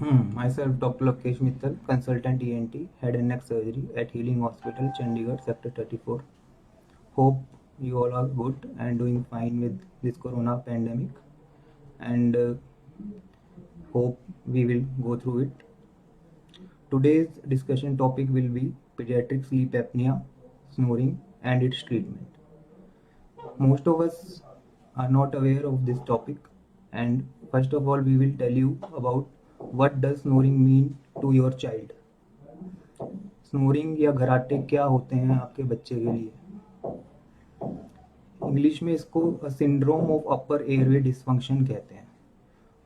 Myself, Dr. Lokesh Mittal, consultant ENT, head and neck surgery at Healing Hospital, Chandigarh, Sector 34. Hope you all are good and doing fine with this corona pandemic, and hope we will go through it. Today's discussion topic will be pediatric sleep apnea, snoring, and its treatment. Most of us are not aware of this topic, and first of all, we will tell you about what does snoring mean to your child. Snoring या घराटे क्या होते हैं आपके बच्चे के लिए? English में इसको syndrome of upper airway dysfunction कहते हैं।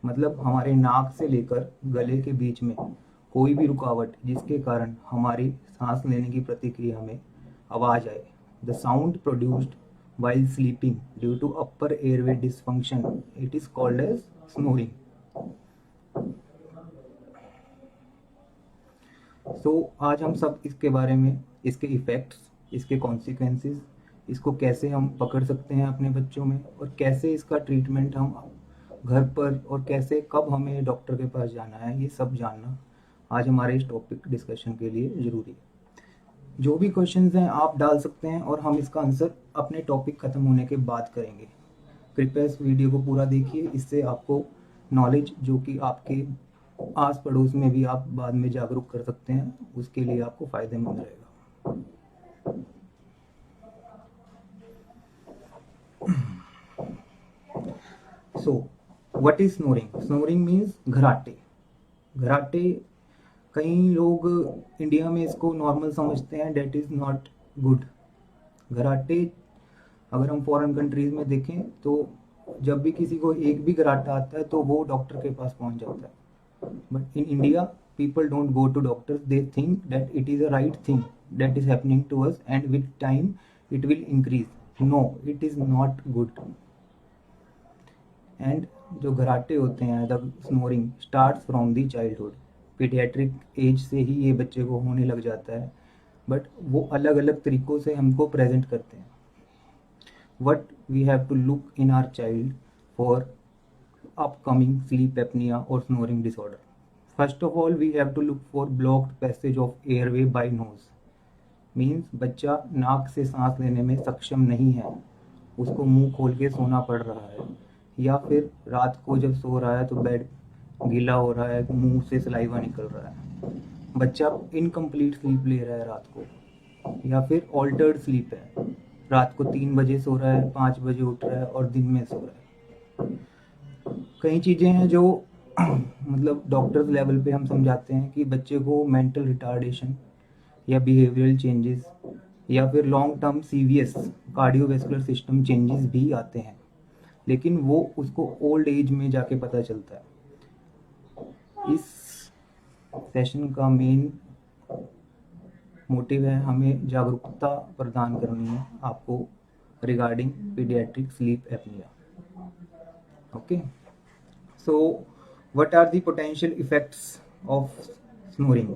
मतलब हमारे नाक से लेकर गले के बीच में कोई भी रुकावट जिसके कारण हमारी सांस लेने की प्रक्रिया में आवाज आए, the sound produced while sleeping due to upper airway dysfunction, it is called as snoring. So आज हम सब इसके बारे में, इसके इफेक्ट्स, इसके कॉन्सिक्वेंसेस, इसको कैसे हम पकड़ सकते हैं अपने बच्चों में, और कैसे इसका ट्रीटमेंट हम घर पर, और कैसे कब हमें डॉक्टर के पास जाना है, ये सब जानना आज हमारे इस टॉपिक डिस्कशन के लिए ज़रूरी है। जो भी क्वेश्चंस हैं आप डाल सकते हैं और हम इसका आंसर अपने टॉपिक ख़त्म होने के बाद करेंगे। कृपया इस वीडियो को पूरा देखिए, इससे आपको नॉलेज जो कि आपके आस पड़ोस में भी आप बाद में जागरूक कर सकते हैं, उसके लिए आपको फ़ायदेमंद रहेगा। So what is snoring? Snoring means घराटे। घराटे कई लोग इंडिया में इसको नॉर्मल समझते हैं, डेट इज़ नॉट गुड। घराटे अगर हम फॉरेन कंट्रीज़ में देखें तो जब भी किसी को एक भी घराटा आता है तो वो डॉक्टर के पास पहुंच जाता है, but in India people don't go to doctors, they think that it is a right thing that is happening to us and with time it will increase. No, it is not good. And जो घराटे होते हैं, the snoring starts from the childhood. Paediatric age से ही ये बच्चे को होने लग जाता है, बट वो अलग अलग तरीक़ों से हमको प्रेजेंट करते हैं। What we have to look in our child for upcoming sleep apnea और snoring disorder. First of all we have to look for blocked passage of airway by nose. Means बच्चा नाक से सांस लेने में सक्षम नहीं है, उसको मुंह खोल के सोना पड़ रहा है, या फिर रात को जब सो रहा है तो बेड गीला हो रहा है, मुंह से सलाइवा निकल रहा है, बच्चा इनकम्प्लीट स्लीप ले रहा है रात को, या फिर ऑल्टर्ड स्लीप है, रात को 3 बजे सो रहा है, 5 बजे उठ रहा है और दिन में सो रहा है। कई चीज़ें हैं जो मतलब डॉक्टर्स लेवल पे हम समझाते हैं कि बच्चे को मेंटल रिटार्डेशन या बिहेवियरल चेंजेस या फिर long term CVS cardiovascular system changes भी आते हैं, लेकिन वो उसको ओल्ड एज में जाके पता चलता है। इस सेशन का मेन मोटिव है हमें जागरूकता प्रदान करनी है आपको regarding paediatric sleep apnoea. Okay, so what are the potential effects of snoring?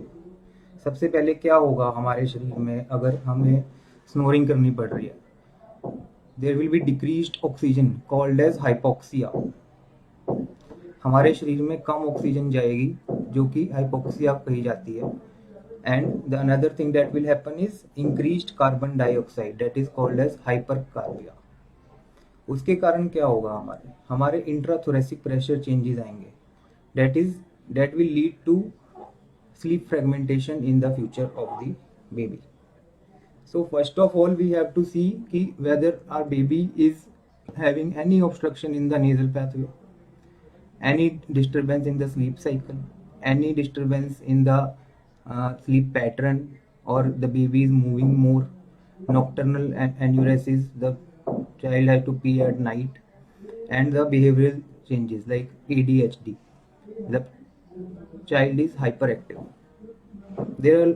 सबसे पहले क्या होगा हमारे शरीर में अगर हमें स्नोरिंग करनी पड़ रही है? There will be decreased oxygen called as hypoxia. हमारे शरीर में कम ऑक्सीजन जाएगी जो कि हाइपोक्सिया कही जाती है। And the another thing that will happen is increased carbon dioxide, that is called as hypercarbia. उसके कारण क्या होगा? हमारे इंट्राथोरेसिक प्रेशर चेंजेस आएंगे, that will lead to sleep fragmentation in the future of the baby. So first of all we have to see ki whether our baby is having any obstruction in the nasal pathway, any disturbance in the sleep cycle, any disturbance in the sleep pattern, or the baby is moving more, nocturnal enuresis, the child has to pee at night, and the behavioral changes like ADHD, the child is hyperactive. There are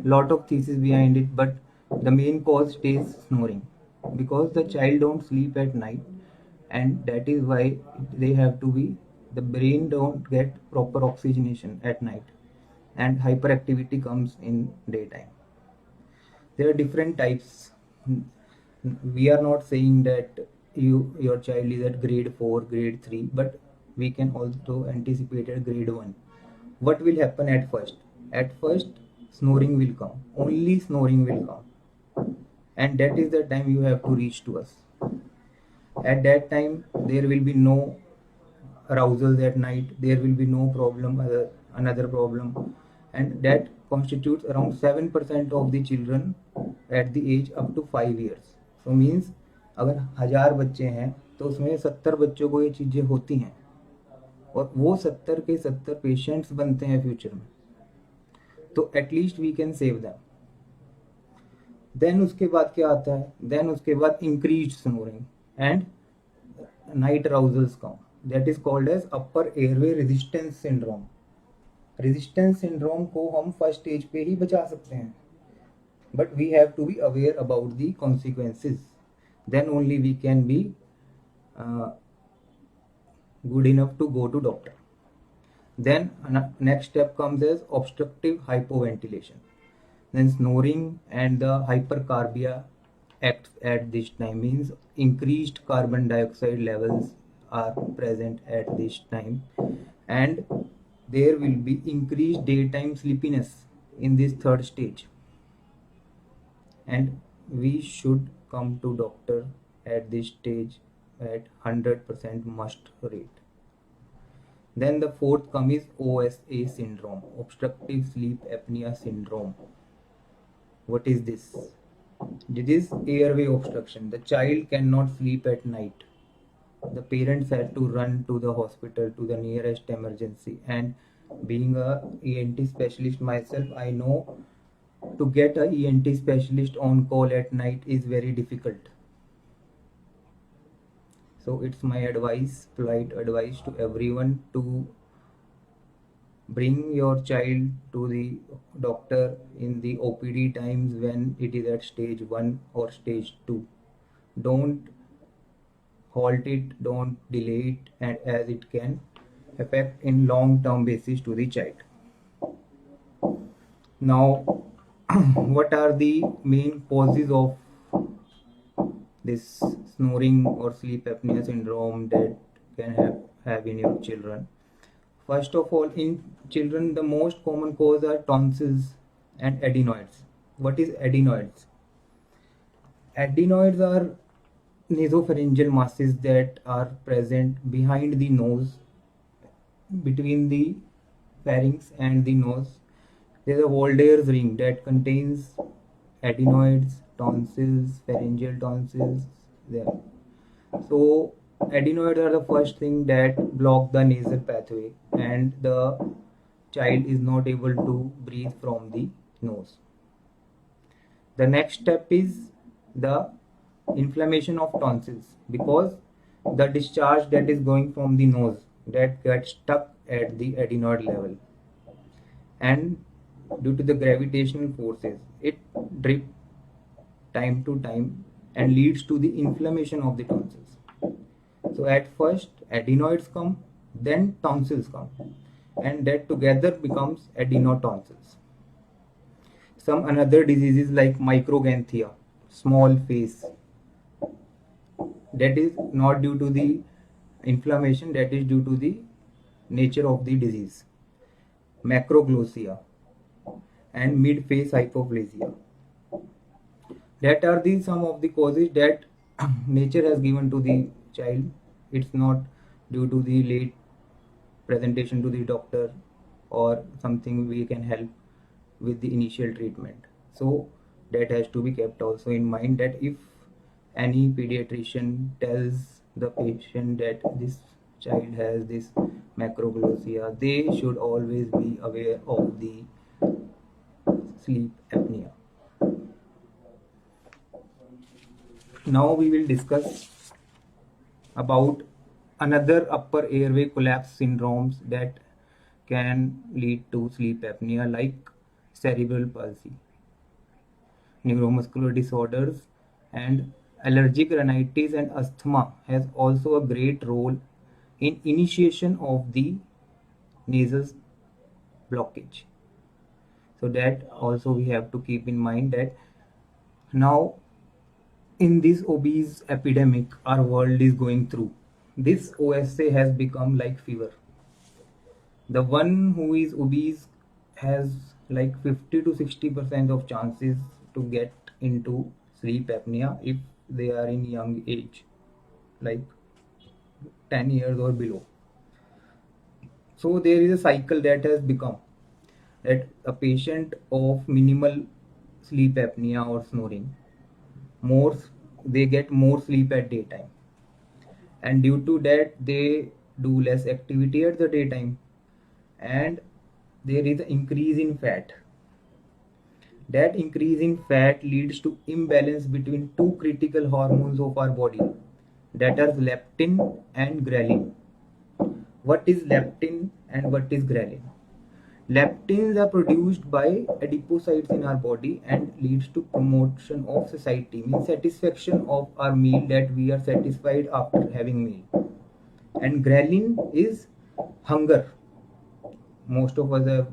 lot of thesis behind it, but the main cause stays snoring, because the child don't sleep at night, and that is why they have to be, the brain don't get proper oxygenation at night, and hyperactivity comes in daytime. There are different types. We are not saying that your child is at grade 4, grade 3, but we can also anticipate at grade 1. what will happen at first? At first, snoring will come, only snoring will come, and that is the time you have to reach to us. At that time, there will be no arousals at night, there will be no problem, another problem, and that constitutes around 7% of the children at the age up to 5 years. So means अगर 1000 बच्चे हैं तो उसमें 70 बच्चों को ये चीज़ें होती हैं, और वो 70 के 70 पेशेंट्स बनते हैं फ्यूचर में, तो at least we can save them. Then उसके बाद क्या आता है? देन उसके बाद increase snoring and night arousals come. That is called as upper airway resistance syndrome. Resistance syndrome को हम फर्स्ट स्टेज पे ही बचा सकते हैं, but we have to be aware about the consequences. Then only we can be good enough to go to doctor. Then next step comes as obstructive hypoventilation. Then snoring and the hypercarbia acts at this time, means increased carbon dioxide levels are present at this time, and there will be increased daytime sleepiness in this third stage, and we should come to doctor at this stage at 100% must rate. Then the fourth come is OSA syndrome, obstructive sleep apnea syndrome. What is this? It is airway obstruction. The child cannot sleep at night. The parents had to run to the hospital, to the nearest emergency, and being a ENT specialist myself, I know to get a ENT specialist on call at night is very difficult. So it's my advice, polite advice to everyone, to bring your child to the doctor in the OPD times when it is at stage 1 or stage 2. Don't halt it, don't delay it, and as it can affect in long term basis to the child. Now what are the main causes of this snoring or sleep apnea syndrome that can have in your children? First of all, in children, the most common cause are tonsils and adenoids. What is adenoids? Adenoids are nasopharyngeal masses that are present behind the nose, between the pharynx and the nose. There is a Walder's ring that contains adenoids, tonsils, pharyngeal tonsils there. So adenoids are the first thing that block the nasal pathway, and the child is not able to breathe from the nose. The next step is the inflammation of tonsils, because the discharge that is going from the nose that gets stuck at the adenoid level, and due to the gravitational forces it drip time to time and leads to the inflammation of the tonsils. So at first adenoids come, then tonsils come, and that together becomes adenotonsils. Some another diseases like microgranthia, small face, that is not due to the inflammation, that is due to the nature of the disease. Macroglossia and mid-face hypoplasia, that are the some of the causes that nature has given to the child. It's not due to the late presentation to the doctor or something we can help with the initial treatment. So that has to be kept also in mind, that if any pediatrician tells the patient that this child has this macroglossia, they should always be aware of the sleep apnea. Now we will discuss about another upper airway collapse syndromes that can lead to sleep apnea, like cerebral palsy, neuromuscular disorders, and allergic rhinitis and asthma has also a great role in initiation of the nasal blockage. So that also we have to keep in mind, that now in this obese epidemic our world is going through, this OSA has become like fever. The one who is obese has like 50 to 60% of chances to get into sleep apnea if they are in young age, like 10 years or below. So there is a cycle that has become that a patient of minimal sleep apnea or snoring, more they get more sleep at daytime, and due to that they do less activity at the daytime, and there is an increase in fat. That increase in fat leads to imbalance between two critical hormones of our body, that are leptin and ghrelin. What is leptin and what is ghrelin? Leptins are produced by adipocytes in our body and leads to promotion of satiety, means satisfaction of our meal, that we are satisfied after having meal. And ghrelin is hunger. Most of us have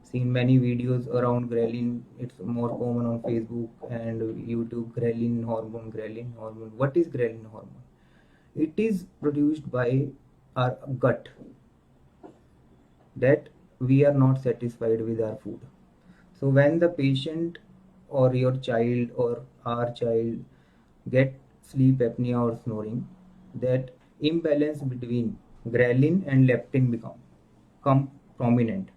seen many videos around ghrelin. It's more common on Facebook and YouTube. Ghrelin hormone. What is ghrelin hormone? It is produced by our gut, that we are not satisfied with our food. So when the patient or your child or our child get sleep apnea or snoring, that imbalance between ghrelin and leptin come prominent.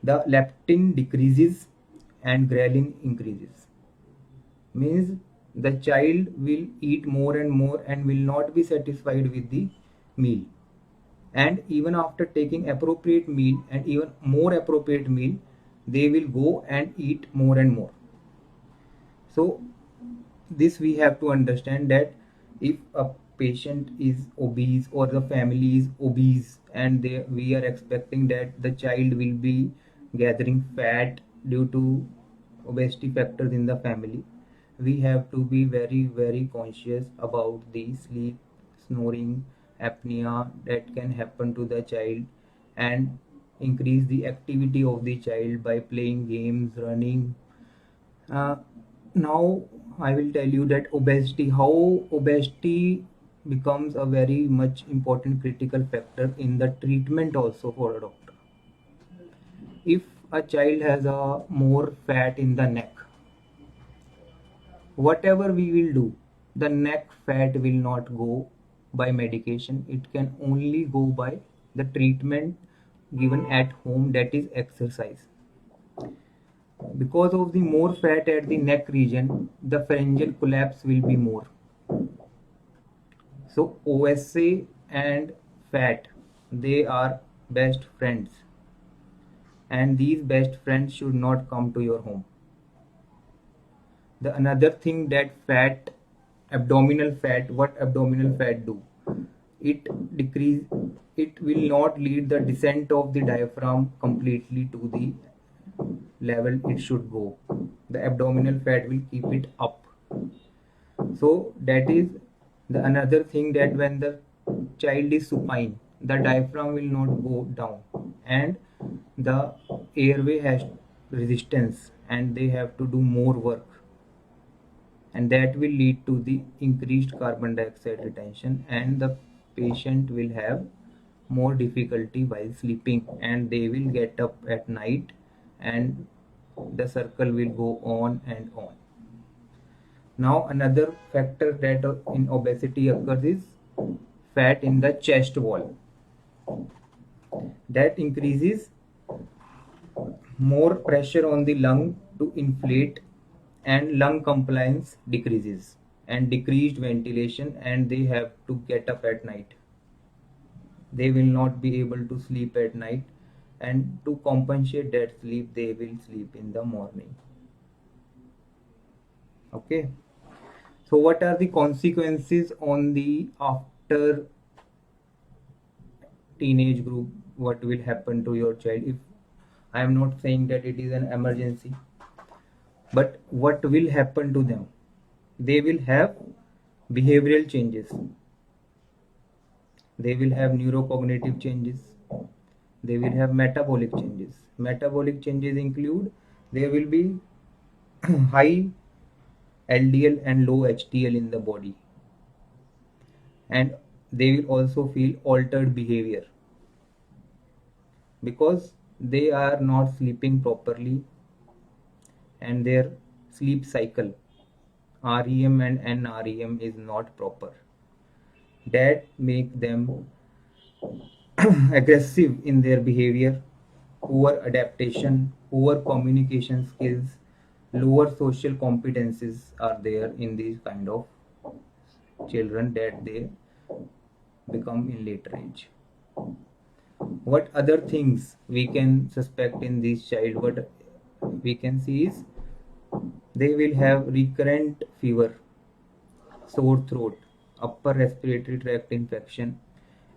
The leptin decreases and ghrelin increases. Means the child will eat more and more and will not be satisfied with the meal. And even after taking appropriate meal and even more appropriate meal, they will go and eat more and more. So this we have to understand, that if a patient is obese or the family is obese, and we are expecting that the child will be gathering fat due to obesity factors in the family, we have to be very very conscious about the sleep, snoring, apnea that can happen to the child, and increase the activity of the child by playing games, running. Now I will tell you that how obesity becomes a very much important critical factor in the treatment also for a doctor. If a child has a more fat in the neck, whatever we will do, the neck fat will not go by medication. It can only go by the treatment given at home, that is exercise. Because of the more fat at the neck region, the pharyngeal collapse will be more. So OSA and fat, they are best friends, and these best friends should not come to your home. The another thing, that fat, abdominal fat, what abdominal fat do? It decrease, it will not lead the descent of the diaphragm completely to the level it should go. The abdominal fat will keep it up. So that is the another thing, that when the child is supine, the diaphragm will not go down, and the airway has resistance and they have to do more work, and that will lead to the increased carbon dioxide retention, and the patient will have more difficulty while sleeping, and they will get up at night, and the circle will go on and on. Now another factor that in obesity occurs is fat in the chest wall. That increases more pressure on the lung to inflate, and lung compliance decreases, and decreased ventilation, and they have to get up at night. They will not be able to sleep at night, and to compensate that sleep they will sleep in the morning. Okay. So what are the consequences on the after teenage group? What will happen to your child? If I am not saying that it is an emergency, but what will happen to them? They will have behavioral changes, they will have neurocognitive changes, they will have metabolic changes. Metabolic changes include, there will be high LDL and low HDL in the body, and they will also feel altered behavior. because they are not sleeping properly and their sleep cycle REM and NREM is not proper. That make them aggressive in their behavior, poor adaptation, poor communication skills, lower social competencies are there in these kind of children that they become in later age. What other things we can suspect in this child? What we can see is they will have recurrent fever, sore throat, upper respiratory tract infection,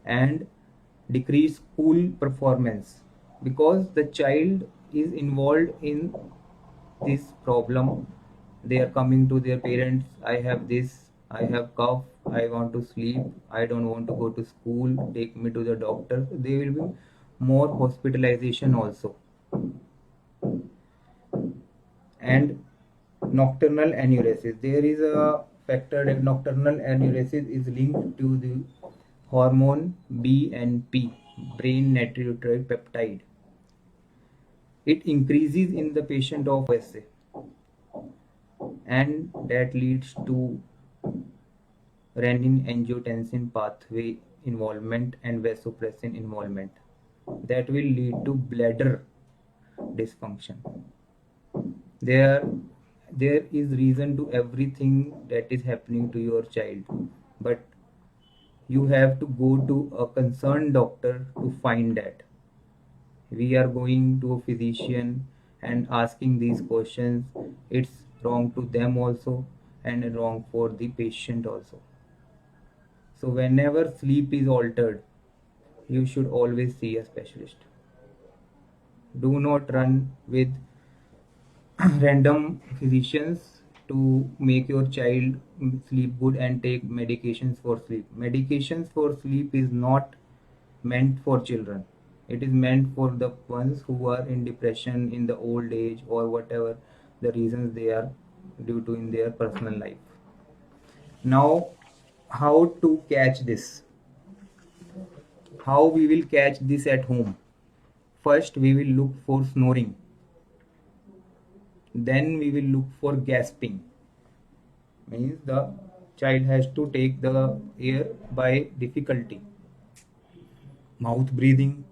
and decreased school performance because the child is involved in this problem. They are coming to their parents, I have this, I have cough, I want to sleep, I don't want to go to school, take me to the doctor. There will be more hospitalization also. And nocturnal enuresis, there is a factor that nocturnal enuresis is linked to the hormone BNP, brain natriuretic peptide. It increases in the patient of OSA and that leads to renin-angiotensin pathway involvement and vasopressin involvement that will lead to bladder dysfunction. There is reason to everything that is happening to your child, but you have to go to a concerned doctor to find that. We are going to a physician and asking these questions, it's wrong to them also and wrong for the patient also. So whenever sleep is altered, you should always see a specialist. Do not run with random physicians to make your child sleep good and take medications for sleep. Medications for sleep is not meant for children. It is meant for the ones who are in depression in the old age or whatever the reasons they are due to in their personal life. Now, how to catch this? How we will catch this at home? First, we will look for snoring. Then we will look for gasping. Means the child has to take the air by difficulty. Mouth breathing.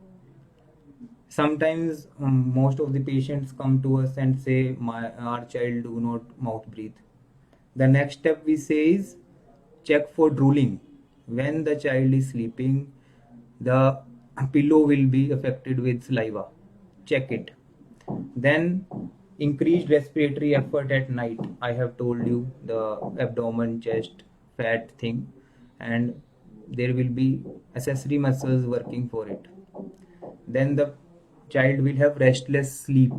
Sometimes most of the patients come to us and say our child do not mouth breathe. The next step we say is check for drooling. When the child is sleeping, the pillow will be affected with saliva. Check it. Then increased respiratory effort at night. I have told you the abdomen, chest, fat thing, and there will be accessory muscles working for it. Then the child will have restless sleep.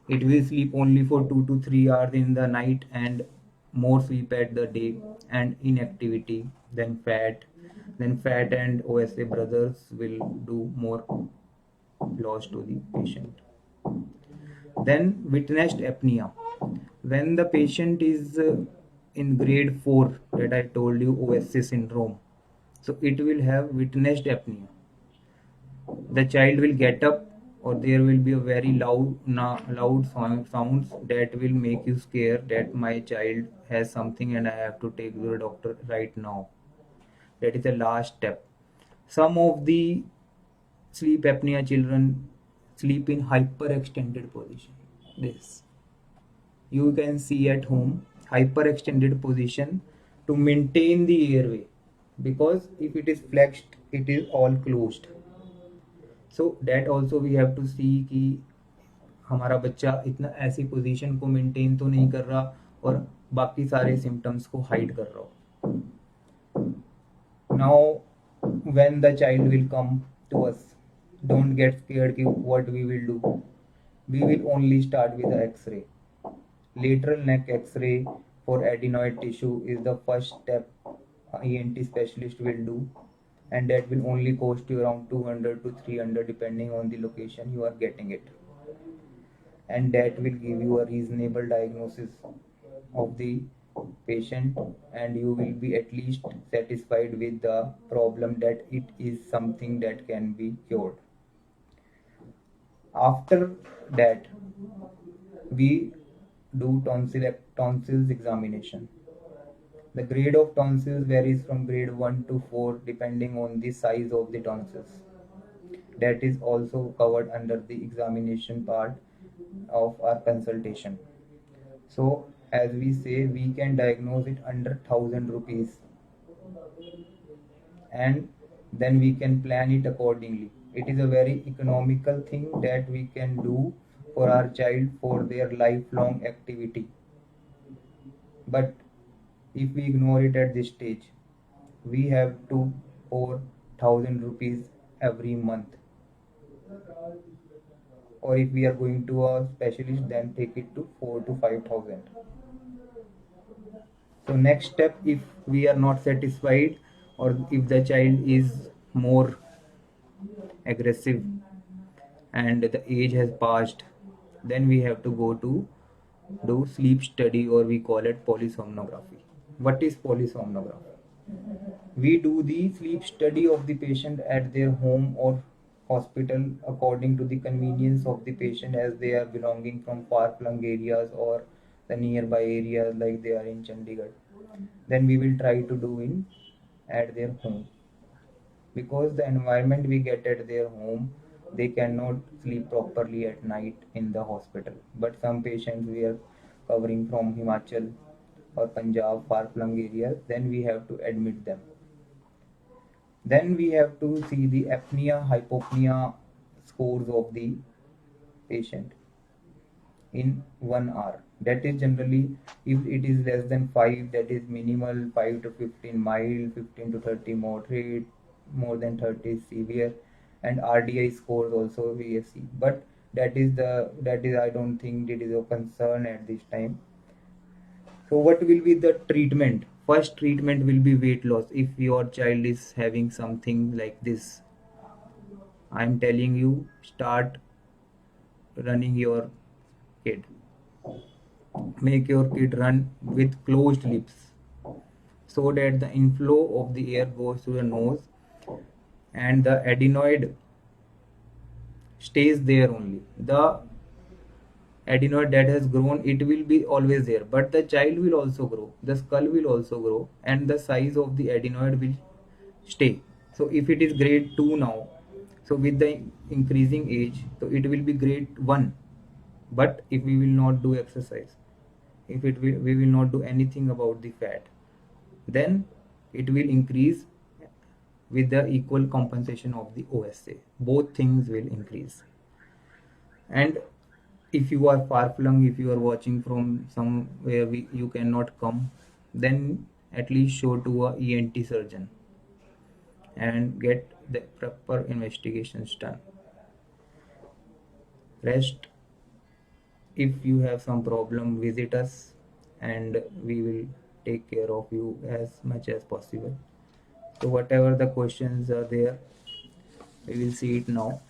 It will sleep only for 2 to 3 hours in the night and more sleep at the day, and inactivity, then fat and OSA brothers will do more loss to the patient. Then witnessed apnea. When the patient is in grade 4 that I told you OSA syndrome, so it will have witnessed apnea. The child will get up or there will be a very loud sounds that will make you scared that my child has something and I have to take to the doctor right now. That is the last step. Some of the sleep apnea children sleep in hyperextended position. This you can see at home, hyperextended position to maintain the airway, because if it is flexed it is all closed. So that also we have to see कि हमारा बच्चा इतना ऐसी position को maintain तो नहीं कर रहा और बाकी सारे सिम्टम्स को हाइड कर रहा हो. Now when the child will come to us, don't get scared कि what we will do. We will only start with the X-ray. Lateral neck X-ray for adenoid tissue is the first step ENT specialist will do, and that will only cost you around 200 to 300 depending on the location you are getting it, and that will give you a reasonable diagnosis of the patient, and you will be at least satisfied with the problem that it is something that can be cured. After that, we do tonsils examination. The grade of tonsils varies from grade 1 to 4 depending on the size of the tonsils. That is also covered under the examination part of our consultation. So, as we say, we can diagnose it under 1000 rupees, and then we can plan it accordingly. It is a very economical thing that we can do for our child for their lifelong activity. But if we ignore it at this stage, we have to pour 1000 rupees every month. Or if we are going to a specialist, then take it to 4 to 5000. So next step, if we are not satisfied or if the child is more aggressive and the age has passed, then we have to go to do sleep study, or we call it polysomnography. What is polysomnography? We do the sleep study of the patient at their home or hospital according to the convenience of the patient, as they are belonging from far flung areas or the nearby areas like they are in Chandigarh. Then we will try to do in at their home, because the environment we get at their home, they cannot sleep properly at night in the hospital. But some patients we are covering from Himachal or Punjab, far flung areas, then we have to admit them. Then we have to see the apnea hypopnea scores of the patient in 1 hour. That is generally, if it is less than 5, that is minimal, 5 to 15 mild, 15 to 30 moderate, more than 30 is severe, and RDI scores also we see. But that is I don't think it is a concern at this time. So what will be the treatment? First treatment will be weight loss. If your child is having something like this, I'm telling you, start running your kid. Make your kid run with closed lips so that the inflow of the air goes to the nose and the adenoid stays there only. The adenoid that has grown, it will be always there, but the child will also grow, the skull will also grow, and the size of the adenoid will stay. So if it is grade 2 now, so with the increasing age, so it will be grade 1. But if we will not do exercise, if we will not do anything about the fat, then it will increase with the equal compensation of the OSA. Both things will increase. And if you are far flung, if you are watching from somewhere you cannot come, then at least show to a ENT surgeon and get the proper investigations done. Rest, if you have some problem, visit us and we will take care of you as much as possible. So whatever the questions are there, we will see it now.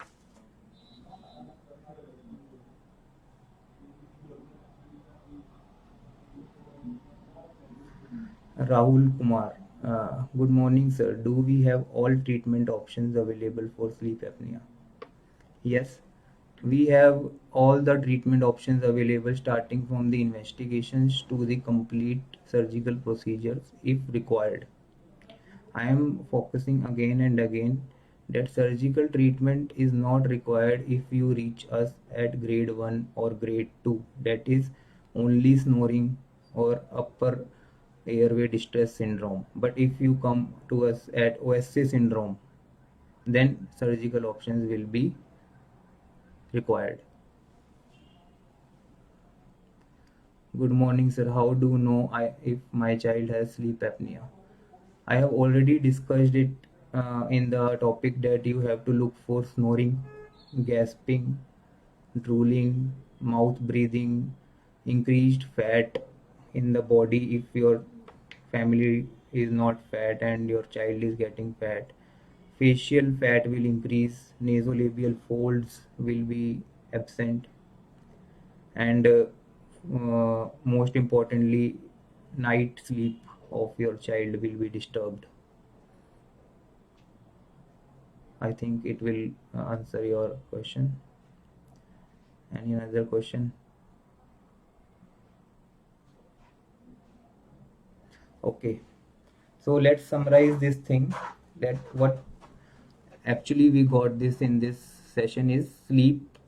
Rahul Kumar, good morning, sir. Do we have all treatment options available for sleep apnea? Yes, we have all the treatment options available, starting from the investigations to the complete surgical procedures if required. I am focusing again and again that surgical treatment is not required if you reach us at grade 1 or grade 2, that is only snoring or upper airway distress syndrome. But if you come to us at OSA syndrome, then surgical options will be required. Good morning, sir. How do you know if my child has sleep apnea? I have already discussed it in the topic that you have to look for snoring, gasping, drooling, mouth breathing, increased fat in the body if your family is not fat and your child is getting fat. Facial fat will increase, nasolabial folds will be absent, and most importantly, night sleep of your child will be disturbed. I think it will answer your question. Any another question? Okay, so let's summarize this thing, that what actually we got this in this session is sleep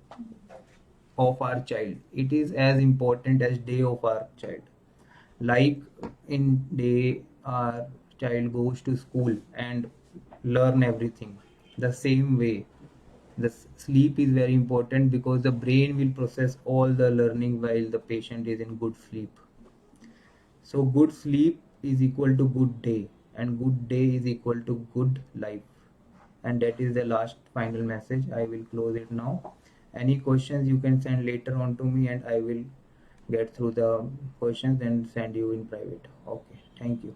of our child. It is as important as day of our child. Like in day our child goes to school and learn everything, the same way the sleep is very important, because the brain will process all the learning while the patient is in good sleep. So good sleep is equal to good day, and good day is equal to good life. And that is the last final message. I will close it now. Any questions you can send later on to me, and I will get through the questions and send you in private. Okay, thank you.